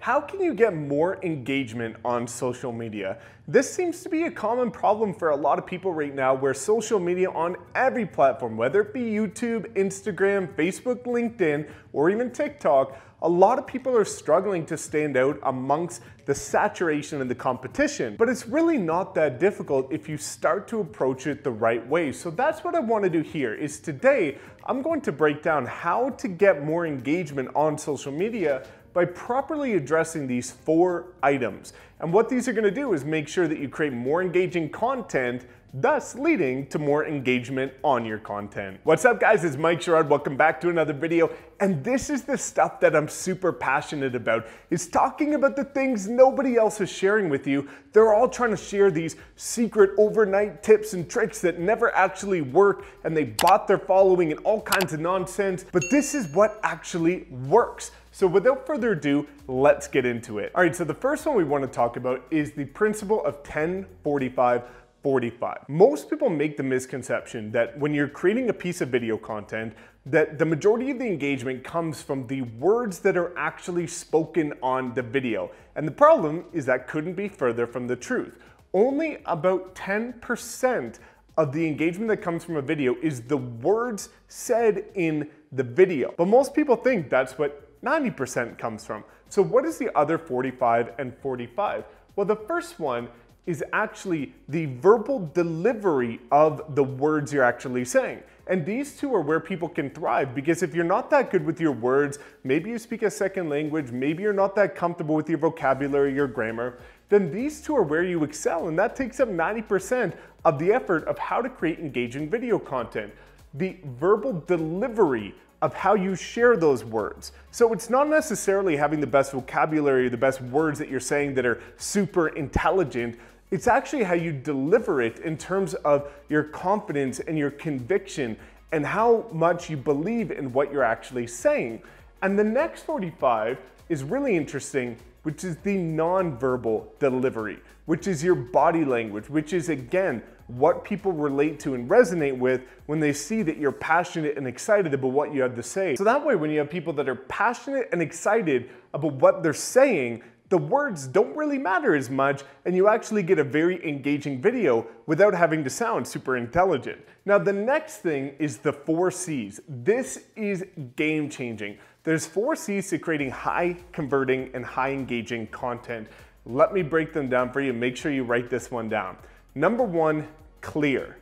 How can you get more engagement on social media? This seems to be a common problem for a lot of people right now, where social media on every platform, whether it be YouTube, Instagram, Facebook, LinkedIn, or even TikTok, a lot of people are struggling to stand out amongst the saturation and the competition. But it's really not that difficult if you start to approach it the right way. So that's what I want to do here. Is today I'm going to break down how to get more engagement on social media by properly addressing these 4 items. And what these are going to do is make sure that you create more engaging content, thus leading to more engagement on your content. What's up, guys? It's Mike Sherrard. Welcome back to another video. And this is the stuff that I'm super passionate about, is talking about the things nobody else is sharing with you. They're all trying to share these secret overnight tips and tricks that never actually work, and they bought their following and all kinds of nonsense. But this is what actually works. So without further ado, let's get into it. All right, so the first one we want to talk about is the principle of 10-45-45. Most people make the misconception that when you're creating a piece of video content, that the majority of the engagement comes from the words that are actually spoken on the video. And the problem is that couldn't be further from the truth. Only about 10% of the engagement that comes from a video is the words said in the video. But most people think that's what 90% comes from. So what is the other 45 and 45? Well, the first one is actually the verbal delivery of the words you're actually saying. And these two are where people can thrive, because if you're not that good with your words, maybe you speak a second language, maybe you're not that comfortable with your vocabulary, your grammar, then these two are where you excel, and that takes up 90% of the effort of how to create engaging video content. The verbal delivery of how you share those words. So it's not necessarily having the best vocabulary, the best words that you're saying that are super intelligent. It's actually how you deliver it in terms of your confidence and your conviction and how much you believe in what you're actually saying. And the next 45 is really interesting, which is the nonverbal delivery, which is your body language, which is, again, what people relate to and resonate with when they see that you're passionate and excited about what you have to say. So that way, when you have people that are passionate and excited about what they're saying, the words don't really matter as much, and you actually get a very engaging video without having to sound super intelligent. Now, the next thing is the 4 C's. This is game changing. There's 4 C's to creating high converting and high engaging content. Let me break them down for you and make sure you write this one down. Number 1, clear.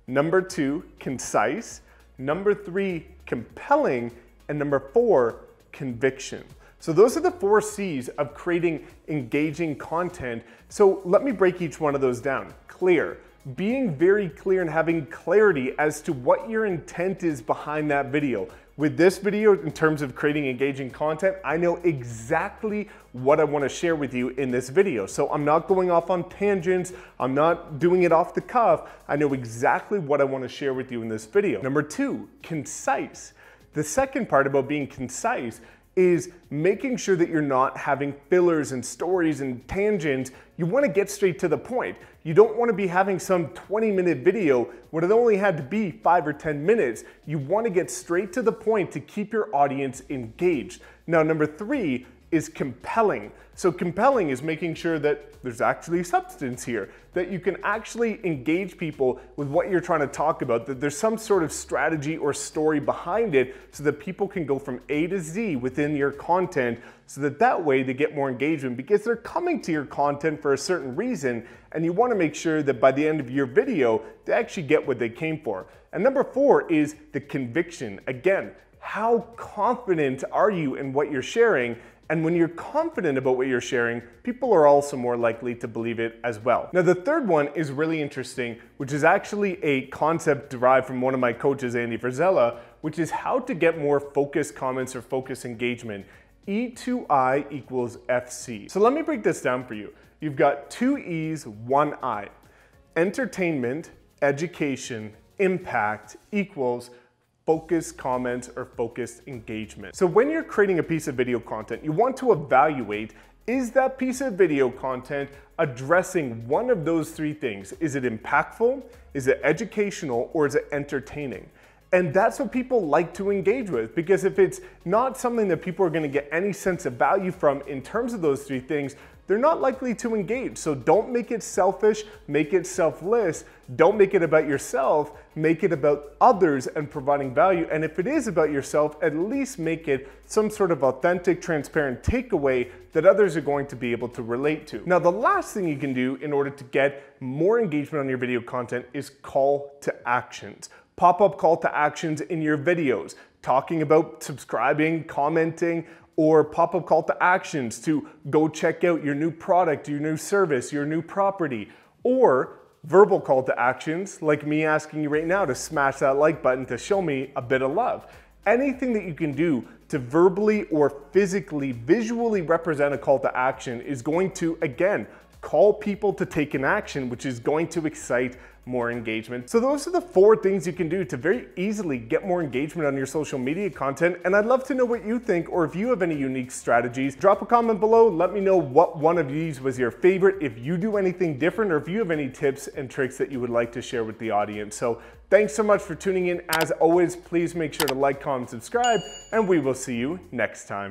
Number 2, concise. Number 3, compelling. And number 4, conviction. So those are the 4 C's of creating engaging content. So let me break each one of those down. Clear. Being very clear and having clarity as to what your intent is behind that video. With this video, in terms of creating engaging content, I know exactly what I want to share with you in this video. So I'm not going off on tangents. I'm not doing it off the cuff. I know exactly what I want to share with you in this video. Number 2, concise. The second part about being concise is making sure that you're not having fillers and stories and tangents. You want to get straight to the point. You don't want to be having some 20-minute video when it only had to be 5 or 10 minutes. You want to get straight to the point to keep your audience engaged. Now, number 3 is compelling. So compelling is making sure that there's actually substance here, that you can actually engage people with what you're trying to talk about, that there's some sort of strategy or story behind it so that people can go from A to Z within your content, so that way they get more engagement, because they're coming to your content for a certain reason, and you want to make sure that by the end of your video, they actually get what they came for. And number 4 is the conviction. Again, how confident are you in what you're sharing? And when you're confident about what you're sharing, people are also more likely to believe it as well. Now, the third one is really interesting, which is actually a concept derived from one of my coaches, Andy Frisella, which is how to get more focused comments or focused engagement. E2I equals FC. So let me break this down for you. You've got 2 E's, 1 I. Entertainment, education, impact equals focused comments or focused engagement. So when you're creating a piece of video content, you want to evaluate, is that piece of video content addressing one of those 3 things? Is it impactful? Is it educational? Or is it entertaining? And that's what people like to engage with, because if it's not something that people are going to get any sense of value from in terms of those three things, they're not likely to engage. So don't make it selfish, make it selfless. Don't make it about yourself, make it about others and providing value. And if it is about yourself, at least make it some sort of authentic, transparent takeaway that others are going to be able to relate to. Now, the last thing you can do in order to get more engagement on your video content is call to actions. Pop up call to actions in your videos, talking about subscribing, commenting, or pop-up call to actions to go check out your new product, your new service, your new property, or verbal call to actions like me asking you right now to smash that like button to show me a bit of love. Anything that you can do to verbally or physically, visually represent a call to action is going to, again, call people to take an action, which is going to excite more engagement. So those are the 4 things you can do to very easily get more engagement on your social media content. And I'd love to know what you think, or if you have any unique strategies. Drop a comment below. Let me know what one of these was your favorite, if you do anything different, or if you have any tips and tricks that you would like to share with the audience. So thanks so much for tuning in. As always, please make sure to like, comment, subscribe, and we will see you next time.